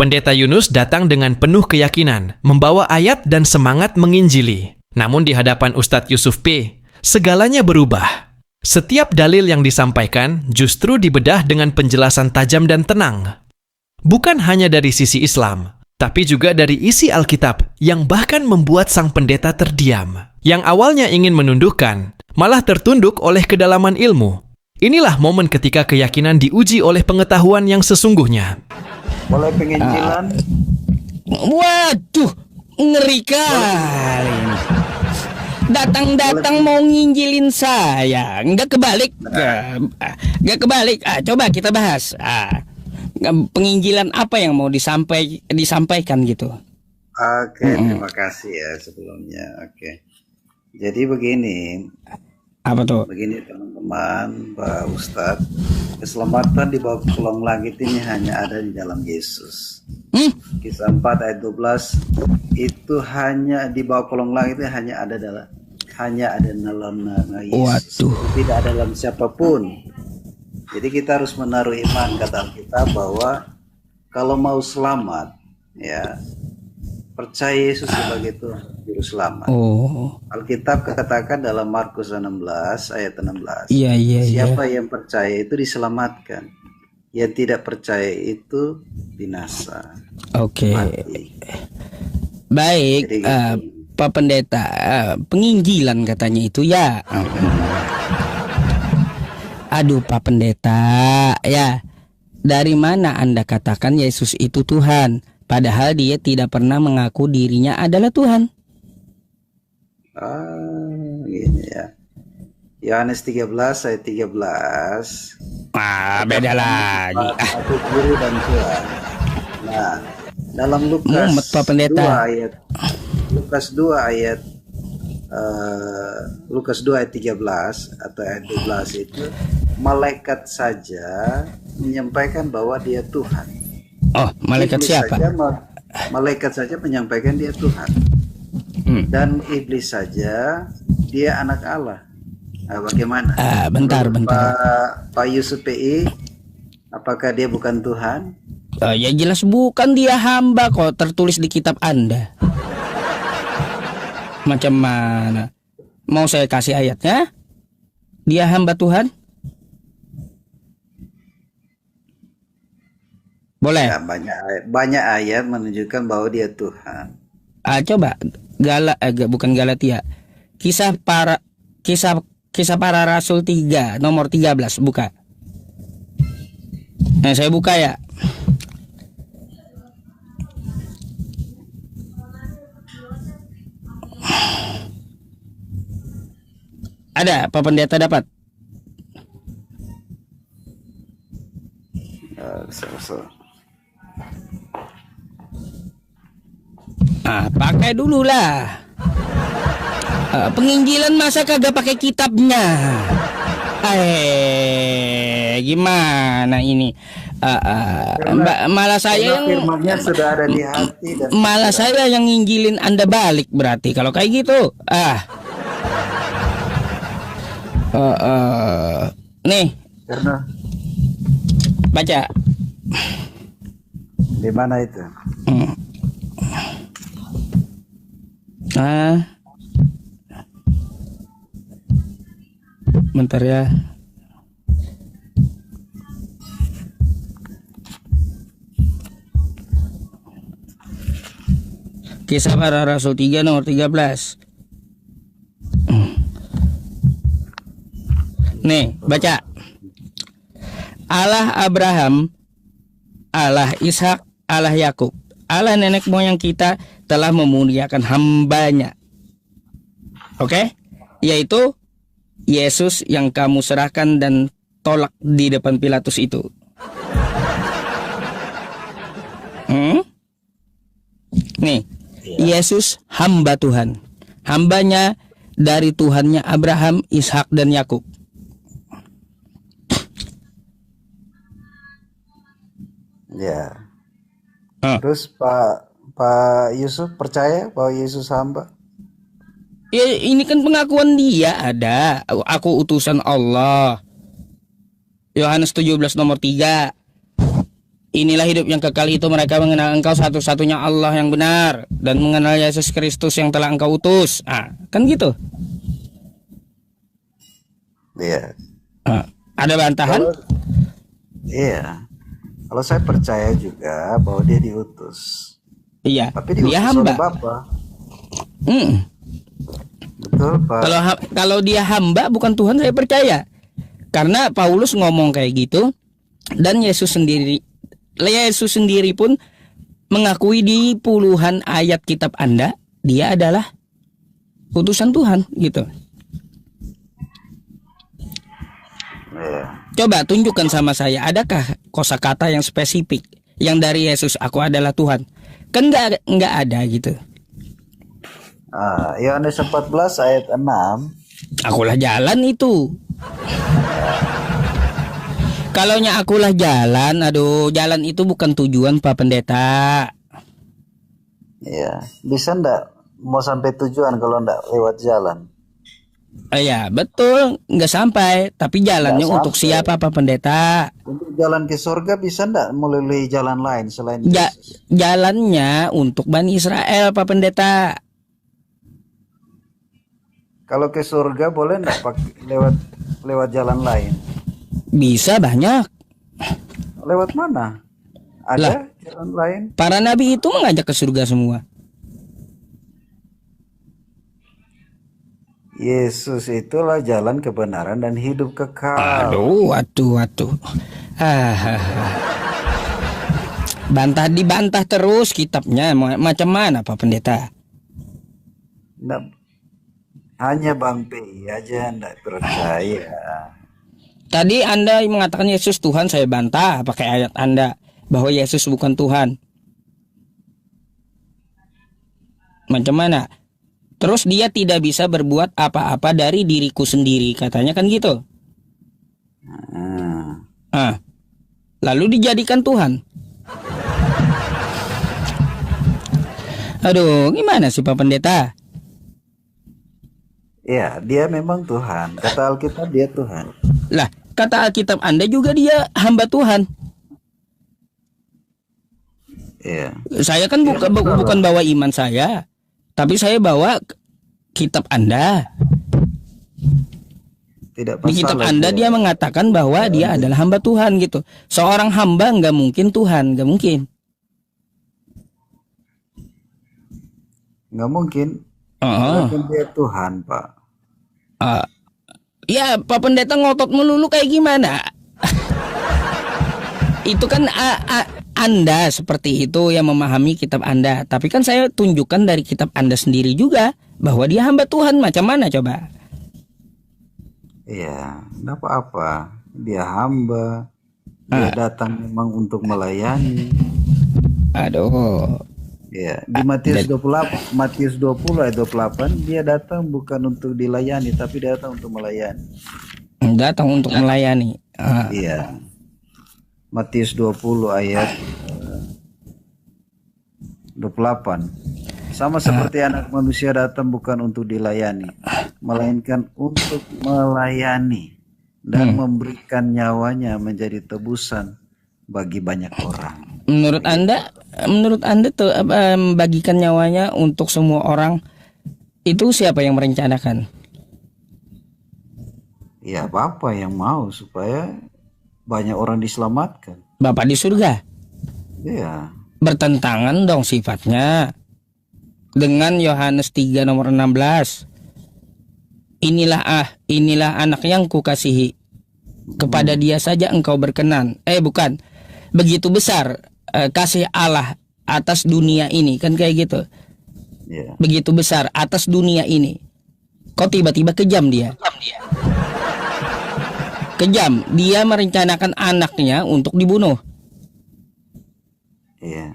Pendeta Yunus datang dengan penuh keyakinan, membawa ayat dan semangat menginjili. Namun di hadapan Ustadz Yusuf P., segalanya berubah. Setiap dalil yang disampaikan justru dibedah dengan penjelasan tajam dan tenang. Bukan hanya dari sisi Islam, tapi juga dari isi Alkitab yang bahkan membuat sang pendeta terdiam. Yang awalnya ingin menundukkan, malah tertunduk oleh kedalaman ilmu. Inilah momen ketika keyakinan diuji oleh pengetahuan yang sesungguhnya. Mulai penginjilan. Waduh, ngeri kali ini. Datang-datang mau nginjilin saya, nggak kebalik, nggak kebalik. Coba kita bahas. Penginjilan apa yang mau disampaikan gitu? Oke, terima kasih ya sebelumnya. Oke, jadi begini. Apa tuh? Begini teman-teman, Pak Ustadz, keselamatan di bawah kolong langit ini hanya ada di dalam Yesus. Kisah 4 ayat 12 itu hanya di bawah kolong langit ini hanya ada dalam nama Yesus. Waduh. Tidak ada dalam siapapun. Jadi kita harus menaruh iman kata Alkitab bahwa kalau mau selamat, ya percaya Yesus sebagai Tuhan juru selamat. Alkitab katakan dalam Markus 16 ayat 16. Iya. Siapa yang percaya itu diselamatkan. Yang tidak percaya itu binasa. Oke. Mati. Baik, Jadi gitu. Pak Pendeta, penginjilan katanya itu ya. Aduh Pak Pendeta, ya dari mana Anda katakan Yesus itu Tuhan? Padahal dia tidak pernah mengaku dirinya adalah Tuhan. Gini ya. Yohanes 13 ayat 13. Beda lagi. Aku guru dan Tuhan. Nah, dalam Lukas 2 ayat Lukas 2 ayat 13 atau ayat 12 itu malaikat saja menyampaikan bahwa dia Tuhan. Oh, malaikat Iblis siapa? Malaikat saja menyampaikan dia Tuhan. Dan iblis saja dia anak Allah. Nah, bagaimana? Bentar. Pak Yusuf PI, apakah dia bukan Tuhan? Ya jelas bukan, dia hamba kok, tertulis di kitab Anda. Macam mana? Mau saya kasih ayatnya? Dia hamba Tuhan? Boleh? Ya, banyak ayat menunjukkan bahwa dia Tuhan. Coba bukan Galatia. Kisah para Rasul 3 nomor 13 buka. Nah, saya buka ya. Ada Pak Pendeta dapat? Pakai dulu lah. Penginjilan masa kagak pakai kitabnya? Gimana ini? Malah saya yang firmannya sudah ada di hati dan malah saya yang nginjilin Anda balik berarti kalau kayak gitu. Nih. Karena baca. di mana itu? Bentar ya. Kisah para Rasul 3 nomor 13. Nih, baca. Allah Abraham, Allah Ishak, Allah Yakub, Allah nenek moyang kita telah memuliakan hambanya. Oke? Yaitu Yesus yang kamu serahkan dan tolak di depan Pilatus itu. Nih, Yesus hamba Tuhan. Hambanya dari Tuhannya Abraham, Ishak, dan Yakub. Ya. Terus Pak Yusuf percaya bahwa Yesus hamba? Ya, ini kan pengakuan dia ada. Aku utusan Allah. Yohanes 17 nomor 3. Inilah hidup yang kekal, itu mereka mengenal Engkau satu-satunya Allah yang benar dan mengenal Yesus Kristus yang telah Engkau utus. Kan gitu. Iya. Ada bantahan? Iya. Kalau saya percaya juga bahwa dia diutus. Iya. Tapi diutus Dia hamba. oleh Bapa. Hmm. Betul, Pak. Kalau dia hamba bukan Tuhan, saya percaya. Karena Paulus ngomong kayak gitu, dan Yesus sendiri pun mengakui di puluhan ayat kitab Anda, dia adalah utusan Tuhan gitu. Iya. Coba tunjukkan sama saya, adakah kosakata yang spesifik yang dari Yesus, aku adalah Tuhan? Kan nggak ada gitu. Yohanes 14 ayat 6. Akulah jalan itu. Kalaunya akulah jalan, jalan itu bukan tujuan Pak Pendeta. Iya. Bisa ndak mau sampai tujuan kalau ndak lewat jalan? Ya betul, nggak sampai. Tapi jalannya Nggak untuk sampai. siapa Pak Pendeta? Untuk jalan ke surga bisa ndak melalui jalan lain selain Yesus? Jalannya untuk Bani Israel Pak Pendeta. Kalau ke surga boleh ndak pakai lewat jalan lain? Bisa banyak. Lewat mana? Ada jalan lain? Para nabi itu mengajak ke surga semua. Yesus itulah jalan kebenaran dan hidup kekal. Waduh. Dibantah terus kitabnya. Macam mana Pak Pendeta? Nggak, hanya Bang P aja nggak percaya. Tadi Anda mengatakan Yesus Tuhan, saya bantah pakai ayat Anda bahwa Yesus bukan Tuhan. Macam mana? Terus dia tidak bisa berbuat apa-apa dari diriku sendiri, katanya kan gitu. Lalu dijadikan Tuhan. Aduh, gimana sih Pak Pendeta? Ya, dia memang Tuhan. Kata Alkitab dia Tuhan. Lah, kata Alkitab Anda juga dia hamba Tuhan. Iya. Saya kan bukan bawa iman saya, tapi saya bawa kitab Anda. Tidak Di kitab masalah Anda dia mengatakan bahwa dia adalah hamba Tuhan gitu. Seorang hamba nggak mungkin Tuhan, nggak mungkin. Nggak mungkin. Walaupun dia Tuhan, Pak. Ya, Pak Pendeta ngotot melulu kayak gimana? Itu kan Anda seperti itu yang memahami kitab Anda. Tapi kan saya tunjukkan dari kitab Anda sendiri juga bahwa dia hamba Tuhan. Macam mana coba? Iya, enggak apa-apa. Dia hamba. Dia datang memang untuk melayani. Aduh. Ya, di Matius 20 ayat 28 dia datang bukan untuk dilayani tapi dia datang untuk melayani. Datang untuk melayani. Iya. Matius 20 ayat 28. Sama seperti anak manusia datang bukan untuk dilayani, melainkan untuk melayani dan memberikan nyawanya menjadi tebusan bagi banyak orang. Menurut Anda tuh membagikan nyawanya untuk semua orang itu siapa yang merencanakan? Ya, Bapak yang mau supaya banyak orang diselamatkan. Bapak di surga. Iya. Bertentangan dong sifatnya dengan Yohanes 3 nomor 16. Inilah anak yang kukasihi. Kepada dia saja engkau berkenan. Bukan. Begitu besar kasih Allah atas dunia ini, kan kayak gitu. Yeah. Begitu besar atas dunia ini. Kok tiba-tiba kejam dia? Kejam. Dia merencanakan anaknya untuk dibunuh. Iya.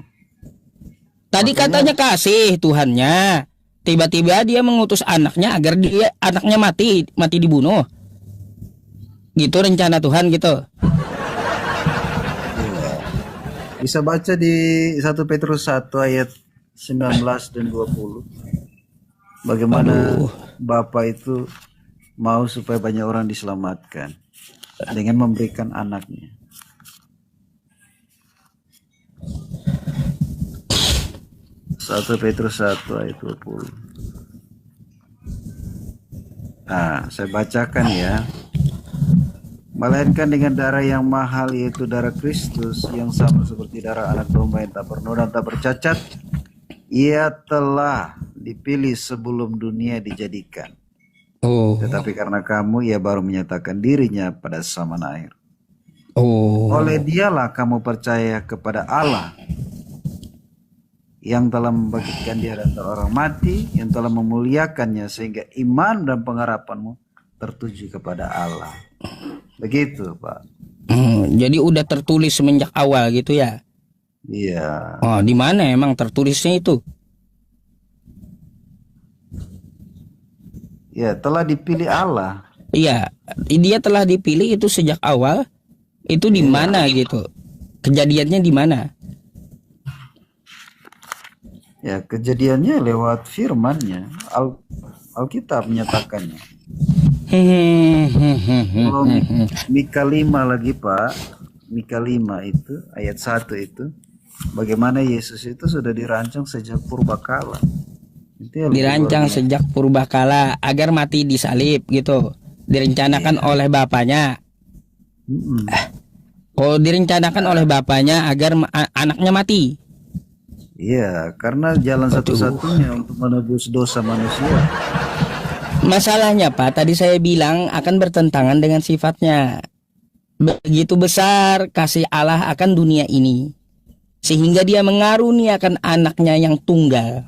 Tadi katanya kasih Tuhannya. Tiba-tiba dia mengutus anaknya agar anaknya mati dibunuh. Gitu rencana Tuhan gitu. Bisa baca di 1 Petrus 1 ayat 19 dan 20. Bagaimana Bapa itu mau supaya banyak orang diselamatkan dengan memberikan anaknya. 1 Petrus 1 ayat 20. Nah, saya bacakan ya. Melainkan dengan darah yang mahal, yaitu darah Kristus, yang sama seperti darah anak domba yang tak bernoda dan tak bercacat, ia telah dipilih sebelum dunia dijadikan. Oh. Tetapi karena kamu, ia baru menyatakan dirinya pada zaman akhir. Oh. Oleh dialah kamu percaya kepada Allah, yang telah membangkitkan dia dari orang mati, yang telah memuliakannya, sehingga iman dan pengharapanmu tertuju kepada Allah. Begitu, Pak. Jadi udah tertulis semenjak awal gitu ya? Iya. Oh, di mana emang tertulisnya itu? Ya, telah dipilih Allah. Iya, dia telah dipilih itu sejak awal. Itu di mana gitu? Kejadiannya di mana? Ya, kejadiannya lewat firman-Nya. Alkitab menyatakannya. Kalau Mika 5 lagi, Pak. Mika 5 itu ayat 1 itu, bagaimana Yesus itu sudah dirancang sejak purbakala. Itu yang Dirancang sejak purbakala agar mati di salib gitu. Direncanakan oleh Bapaknya. Oh, direncanakan oleh Bapaknya agar anaknya mati. Iya, karena jalan satu-satunya untuk menebus dosa manusia. Masalahnya Pak, tadi saya bilang akan bertentangan dengan sifatnya. Begitu besar kasih Allah akan dunia ini, sehingga dia mengaruniakan anaknya yang tunggal.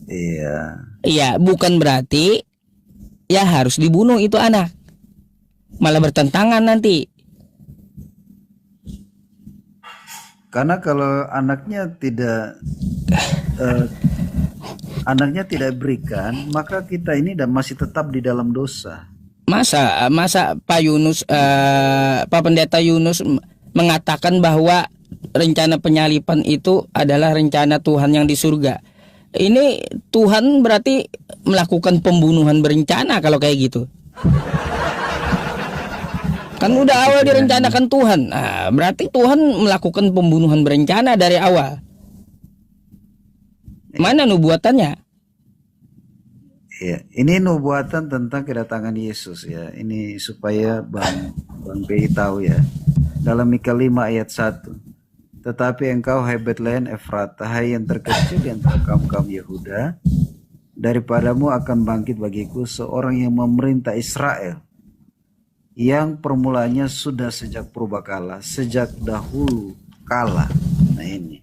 Iya. Iya, bukan berarti ya harus dibunuh itu anak. Malah bertentangan nanti. Karena kalau anaknya tidak berikan, maka kita ini masih tetap di dalam dosa. Masa Pak Yunus, Pak Pendeta Yunus mengatakan bahwa rencana penyalipan itu adalah rencana Tuhan yang di surga. Ini Tuhan berarti melakukan pembunuhan berencana kalau kayak gitu. Kan udah awal direncanakan Tuhan. Nah, berarti Tuhan melakukan pembunuhan berencana dari awal. Mana nubuatannya? Ya, ini nubuatan tentang kedatangan Yesus ya. Ini supaya Bang Pei tahu ya. Dalam Mika 5 ayat 1. Tetapi engkau, hai Betlehem Efratah, hai yang terkecil di antara kaum-kaum Yehuda, daripadamu akan bangkit bagiku seorang yang memerintah Israel, yang permulanya sudah sejak purbakala, sejak dahulu kala. Nah ini.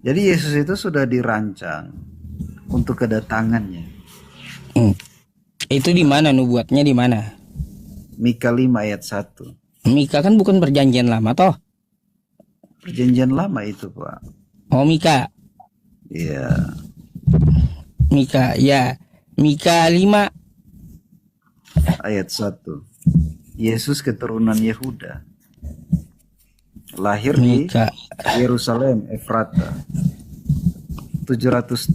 Jadi Yesus itu sudah dirancang untuk kedatangannya. Itu di mana nubuatnya, di mana? Mika 5 ayat 1. Mika kan bukan perjanjian lama toh? Perjanjian lama itu, Pak. Oh, Mika. Iya. Mika, ya. Mika 5 ayat 1. Yesus keturunan Yehuda. Lahir Mika. di Yerusalem, Efrata. 700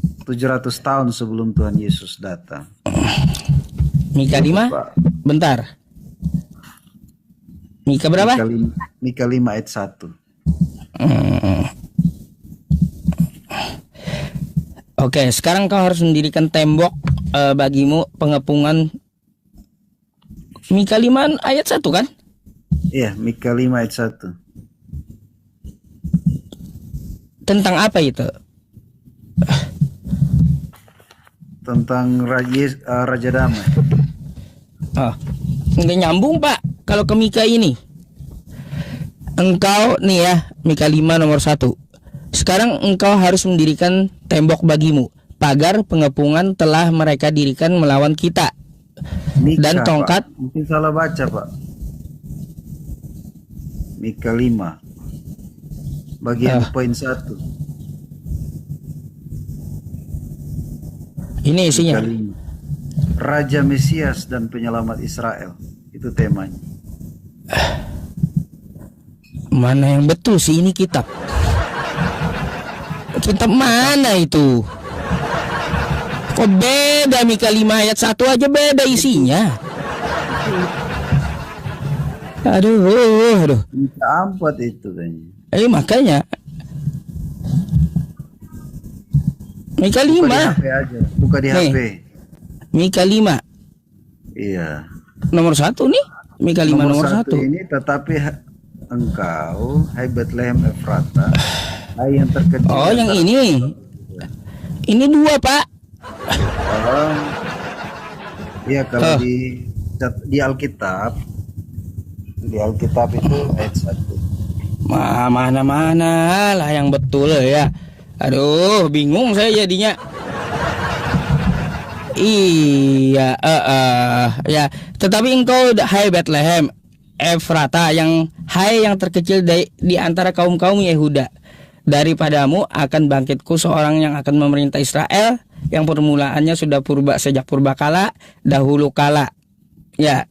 tahun sebelum Tuhan Yesus datang. Mika 5? Bentar. Mika berapa? Mika 5 ayat 1. Oke, sekarang kau harus mendirikan tembok bagimu pengepungan. Mika 5 ayat 1 kan? Iya, Mika 5 ayat 1. Tentang apa itu? Tentang Raja Damai. Oh, nggak nyambung Pak. Kalau ke Mika ini, engkau nih ya, Mika 5 nomor 1. Sekarang engkau harus mendirikan tembok bagimu, pagar pengepungan telah mereka dirikan melawan kita. Mika, dan tongkat. Pak. Mungkin salah baca, Pak. Mika 5 bagian poin 1. Ini isinya. Raja Mesias dan penyelamat Israel. Itu temanya. Mana yang betul sih ini kitab? Kitab mana itu? Kok beda Mika 5 ayat 1 aja beda isinya. Aduh. Mika 4 itu kayaknya. Makanya. Mika Buka di 5. HP aja. Buka di Nih. HP. Mika 5. Iya. Nomor 1 nih. Mika 5 nomor 1. ini tetapi engkau, hai Bethlehem Efrata, hai yang terkecil. Oh, yang ini. Ini 2, Pak. Oh, iya kalau di Alkitab, itu ayat 1. Mana lah yang betul ya. Aduh, bingung saya jadinya. Iya, ya. Tetapi engkau, hai Bethlehem Efrata, yang terkecil di antara kaum-kaum Yehuda, daripadamu akan bangkitku seorang yang akan memerintah Israel, yang permulaannya sudah sejak purbakala, dahulu kala. Ya.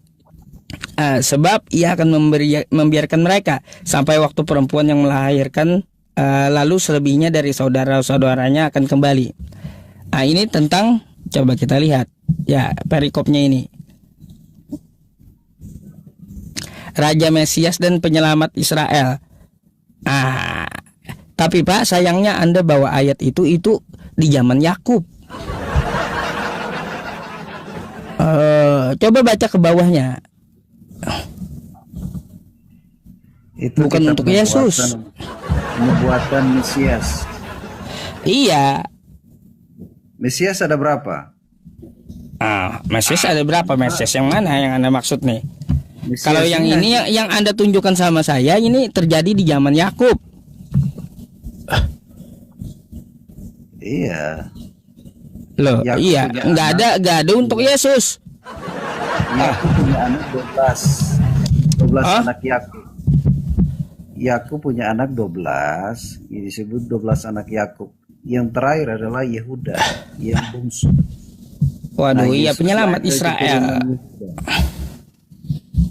Sebab ia akan membiarkan mereka sampai waktu perempuan yang melahirkan, lalu selebihnya dari saudara-saudaranya akan kembali. Ini tentang, coba kita lihat ya perikopnya ini. Raja Mesias dan penyelamat Israel. Tapi Pak, sayangnya Anda bawa ayat itu di zaman Yakub. Coba baca ke bawahnya. Itu Bukan kitab untuk Yesus. Nubuatan Mesias. Iya. Mesias ada berapa? Mesias ada berapa? Mesias yang mana yang Anda maksud nih? Mesias Kalau yang ini yang Anda tunjukkan sama saya, ini terjadi di zaman Yakub. Iya. Loh, Yakub iya, punya nggak ada untuk Yesus. Yakub punya anak 12 Hah? anak Yakub. Yakub punya anak 12, ini disebut 12 anak Yakub. Yang terakhir adalah Yehuda, yang bungsu. Waduh, iya Yesus penyelamat lahir dari Israel. keturunan Yehuda.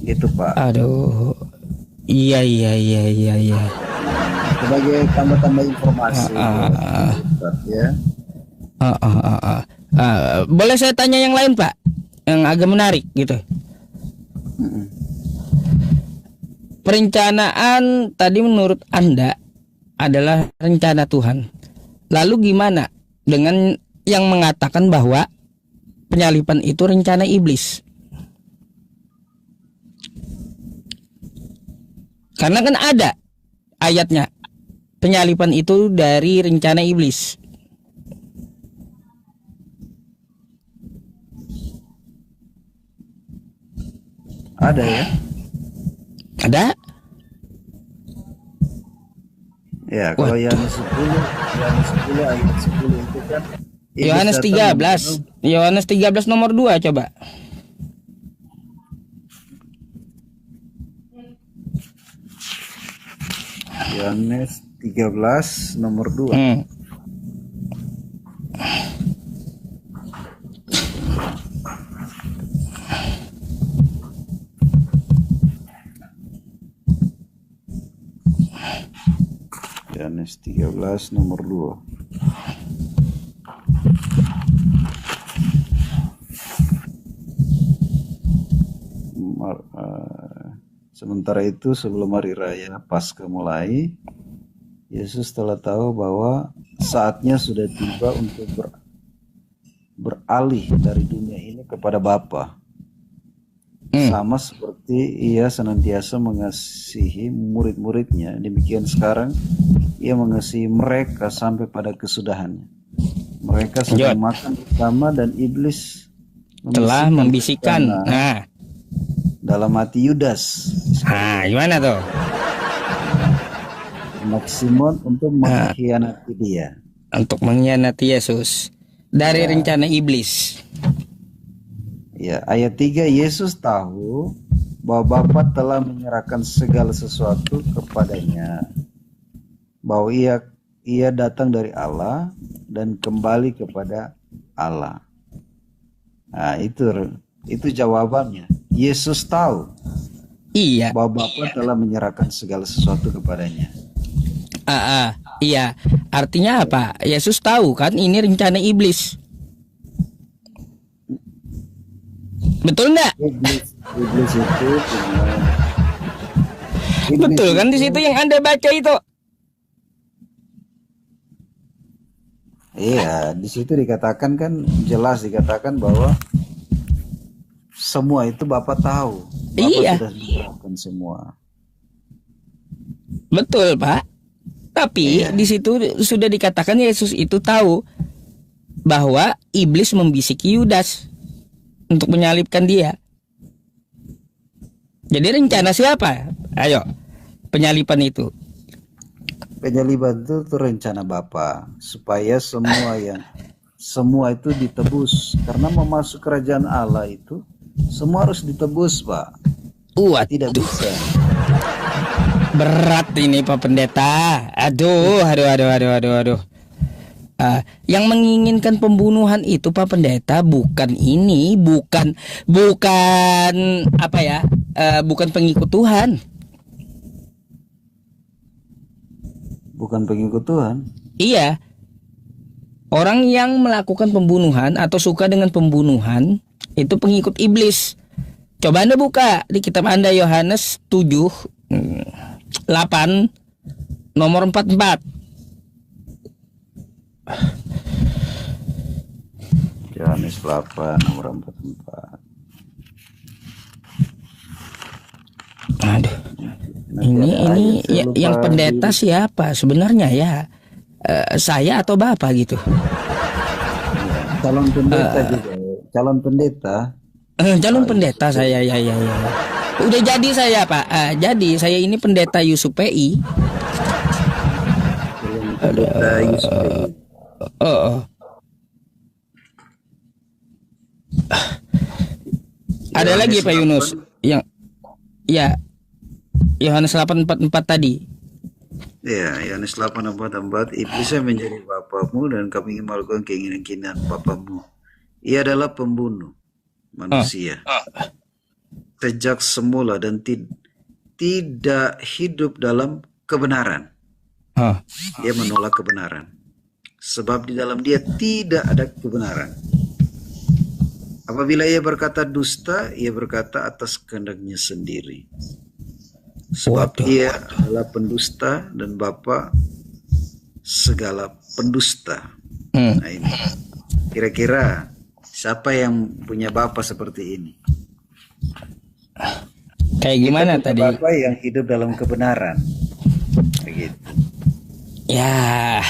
Gitu Pak. Aduh, iya. Sebagai tambah-tambah informasi, ya. Boleh saya tanya yang lain Pak, yang agak menarik gitu. Perencanaan tadi menurut Anda adalah rencana Tuhan. Lalu gimana dengan yang mengatakan bahwa penyalipan itu rencana iblis? Karena kan ada ayatnya, penyalipan itu dari rencana iblis. Ada ya? Ada? Ya, kalau Yohanes 10 ayat 10 itu kan iblis Yohanes datang 13. Yohanes 13 nomor 2 coba. Yohanes 13 nomor 2. Yohanes 13 nomor 2. Sementara itu sebelum hari raya Paskah mulai, Yesus telah tahu bahwa saatnya sudah tiba untuk beralih dari dunia ini kepada Bapa. Sama seperti ia senantiasa mengasihi murid-muridnya, demikian sekarang ia mengasihi mereka sampai pada kesudahannya. Mereka sedang makan bersama dan iblis telah membisikkan. Dalam hati Yudas. Gimana tuh? Anak Simon untuk mengkhianati dia. Untuk mengkhianati Yesus dari rencana iblis. Ya, ayat 3, Yesus tahu bahwa Bapa telah menyerahkan segala sesuatu kepadanya, bahwa ia datang dari Allah dan kembali kepada Allah. Nah, itu jawabannya. Yesus tahu bahwa Bapa telah menyerahkan segala sesuatu kepadanya. Iya, artinya apa? Yesus tahu kan ini rencana iblis. Betul nggak? Iblis itu betul kan di situ yang Anda baca itu? Iya, di situ dikatakan kan jelas dikatakan bahwa semua itu Bapak tahu. Bapak Iya, sudah menerangkan semua. betul Pak. Tapi Iya. di situ sudah dikatakan Yesus itu tahu bahwa iblis membisiki Yudas untuk menyalibkan dia. Jadi rencana siapa? Ayo, penyalipan itu. Penyaliban itu tuh rencana Bapak supaya semua itu ditebus karena mau masuk kerajaan Allah itu semua harus ditebus, Pak. Tidak Waduh, bisa. berat ini Pak Pendeta. Aduh. Yang menginginkan pembunuhan itu Pak Pendeta bukan ini, bukan apa ya? Bukan pengikut Tuhan. Bukan pengikut Tuhan. Iya. Orang yang melakukan pembunuhan atau suka dengan pembunuhan itu pengikut iblis. Coba Anda buka di kitab Anda Yohanes 7 8 nomor 44. Yohanes 8 nomor 44. Aduh. Nanti Ini ada ayat, saya lupa yang pendeta di- siapa sebenarnya ya? Saya atau Bapak gitu? calon pendeta juga. Calon pendeta. Calon pendeta saya ya. Udah jadi saya Pak. Jadi saya ini pendeta Yusuf PI. Calon pendeta Yusuf. Oh. Ada Yohanes lagi Pak Yunus 8. yang ya Yohanes 8:44 tadi. Ya, Yohanes 8:44, iblisnya menjadi bapamu dan kamu ingin melakukan keinginan-keinginan bapamu. Ia adalah pembunuh manusia. Sejak semula dan tidak hidup dalam kebenaran. Oh. Dia menolak kebenaran. Sebab di dalam dia tidak ada kebenaran. Apabila ia berkata dusta, ia berkata atas kehendaknya sendiri. Sebab Waduh. ia adalah pendusta dan bapa segala pendusta. Nah ini. Kira-kira siapa yang punya bapa seperti ini? Kayak gimana tadi? Bapa yang hidup dalam kebenaran. Begitu. Ya,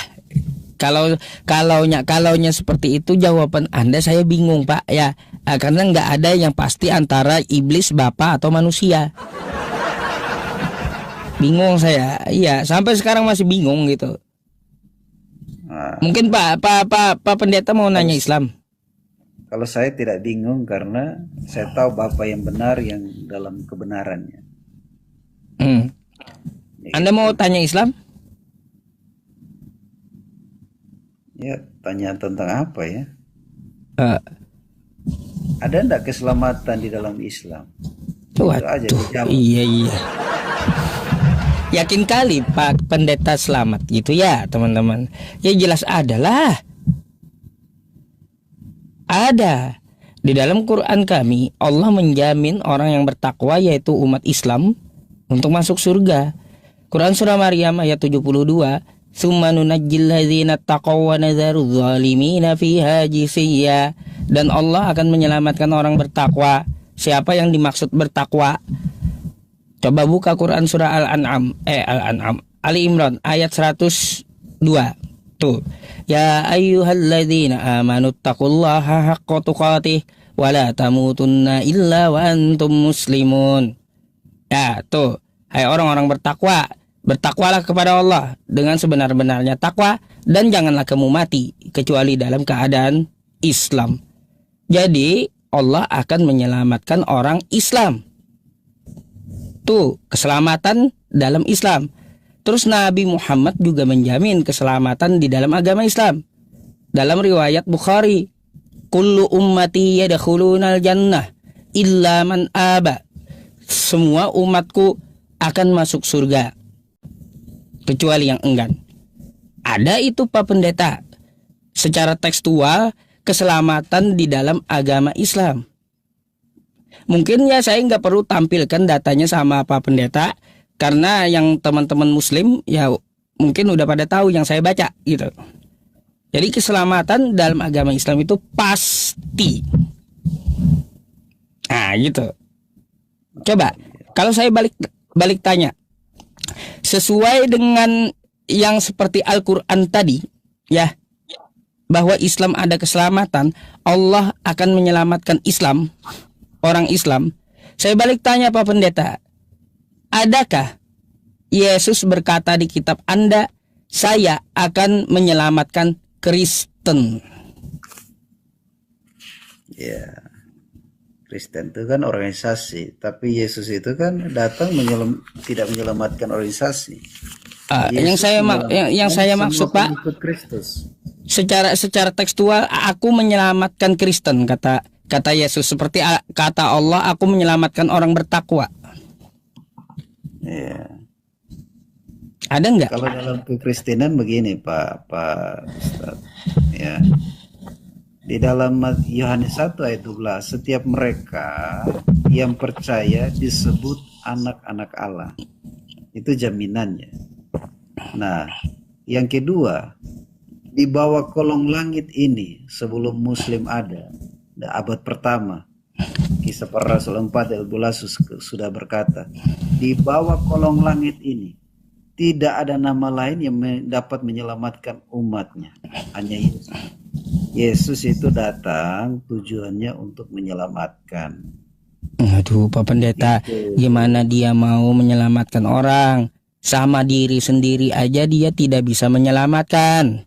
kalaunya seperti itu jawaban Anda saya bingung Pak ya. Karena nggak ada yang pasti antara iblis, Bapak atau manusia. Bingung saya. Iya, sampai sekarang masih bingung gitu. Nah, Mungkin Pak Pendeta mau nanya Islam. kalau saya tidak bingung karena saya tahu Bapa yang benar yang dalam kebenarannya. Anda mau tanya Islam? Ya, tanya tentang apa ya? Eh, Ada enggak keselamatan di dalam Islam? Itu aja Waduh, dijawab. iya. Yakin kali Pak Pendeta selamat gitu ya teman-teman. Ya jelas adalah. Ada. Di dalam Quran kami Allah menjamin orang yang bertakwa yaitu umat Islam untuk masuk surga. Quran surah Maryam ayat 72. Tsumma nunajjil ladzina taqaw wa nadharu dzalimina fiha jisiyya. Dan Allah akan menyelamatkan orang bertakwa. Siapa yang dimaksud bertakwa? Coba buka Quran surah Ali Imran ayat 102. Tuh. Ya ayyuhalladzina amanu taqullaha haqqa tuqatih wa la tamutunna illa wa antum muslimun. Ya, tuh. Hai orang-orang bertakwa, bertakwalah kepada Allah dengan sebenar-benarnya takwa dan janganlah kamu mati kecuali dalam keadaan Islam. Jadi Allah akan menyelamatkan orang Islam. Tuh, keselamatan dalam Islam. Terus Nabi Muhammad juga menjamin keselamatan di dalam agama Islam. Dalam riwayat Bukhari, kullu ummati yadkhulunal jannah illa man aba. Semua umatku akan masuk surga kecuali yang enggan. Ada itu Pak Pendeta. Secara tekstual keselamatan di dalam agama Islam. Mungkin ya saya nggak perlu tampilkan datanya sama Pak Pendeta, karena yang teman-teman Muslim ya mungkin udah pada tahu yang saya baca gitu. Jadi keselamatan dalam agama Islam itu pasti. Nah, gitu. Coba kalau saya balik tanya, sesuai dengan yang seperti Al-Quran tadi, ya, bahwa Islam ada keselamatan, Allah akan menyelamatkan Islam, orang Islam. Saya balik tanya Pak Pendeta, adakah Yesus berkata di kitab Anda, saya akan menyelamatkan Kristen? Ya, Kristen itu kan organisasi, tapi Yesus itu kan datang tidak menyelamatkan organisasi. Yang saya maksud Pak, Kristus. Secara tekstual, aku menyelamatkan Kristen, kata Yesus, seperti kata Allah, aku menyelamatkan orang bertakwa. Ya. Ada nggak? Kalau dalam kekristenan begini Pak Ustaz, ya. Di dalam Yohanes 1 ayat 12, setiap mereka yang percaya disebut anak-anak Allah. Itu jaminannya. Nah, yang kedua, di bawah kolong langit ini sebelum Muslim ada abad pertama, Kisah Para Rasul 4 ayat 12 sudah berkata, di bawah kolong langit ini tidak ada nama lain yang dapat menyelamatkan umatnya, hanya Yesus. Yesus itu datang tujuannya untuk menyelamatkan. Aduh Pak Pendeta, gimana dia mau menyelamatkan orang? Sama diri sendiri aja dia tidak bisa menyelamatkan.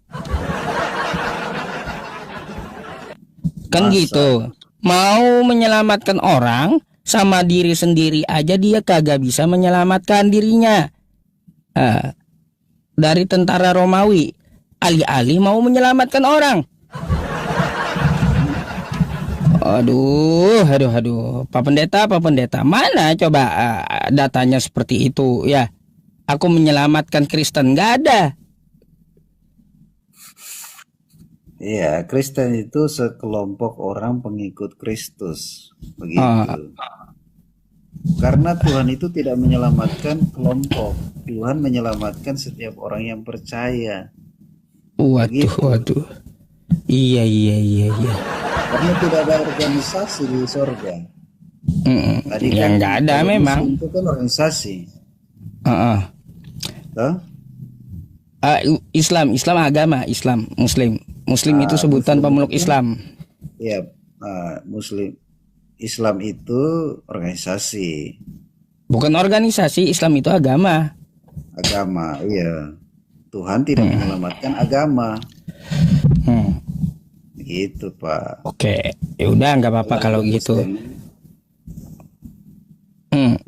Kan gitu. Mau menyelamatkan orang, sama diri sendiri aja dia kagak bisa menyelamatkan dirinya. Dari tentara Romawi, alih-alih mau menyelamatkan orang. Aduh, Pak Pendeta, mana coba datanya seperti itu ya? Aku menyelamatkan Kristen, nggak ada. Iya, Kristen itu sekelompok orang pengikut Kristus, begitu. Karena Tuhan itu tidak menyelamatkan kelompok, Tuhan menyelamatkan setiap orang yang percaya. Waduh. Iya. Karena tidak ada organisasi di sorga. Tadi yang nggak ada memang. Itu kan organisasi. Islam agama, Muslim itu sebutan pemeluk Islam. Iya, Islam itu organisasi. Bukan organisasi, Islam itu agama. Agama, iya. Tuhan tidak menyelamatkan agama. Gitu Pak. Oke, ya udah nggak apa-apa kalau gitu.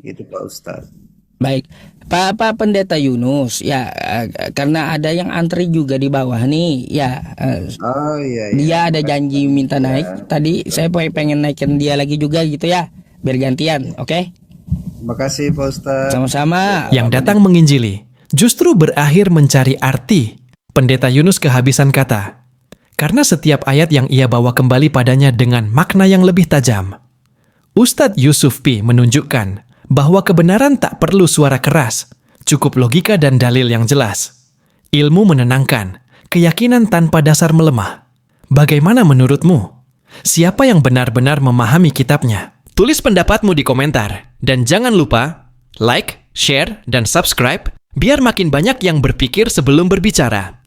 Gitu Pak Ustadz. Baik, Pak Pendeta Yunus, ya karena ada yang antri juga di bawah nih, ya. Iya. Dia ada janji minta naik. Tadi saya pengen naikin dia lagi juga gitu ya, biar gantian, oke? Terima kasih Pak Ustadz. Sama-sama. Yang datang menginjili justru berakhir mencari arti. Pendeta Yunus kehabisan kata. Karena setiap ayat yang ia bawa kembali padanya dengan makna yang lebih tajam. Ustadz Yusuf P. menunjukkan bahwa kebenaran tak perlu suara keras, cukup logika dan dalil yang jelas. Ilmu menenangkan, keyakinan tanpa dasar melemah. Bagaimana menurutmu? Siapa yang benar-benar memahami kitabnya? Tulis pendapatmu di komentar. Dan jangan lupa, like, share, dan subscribe, biar makin banyak yang berpikir sebelum berbicara.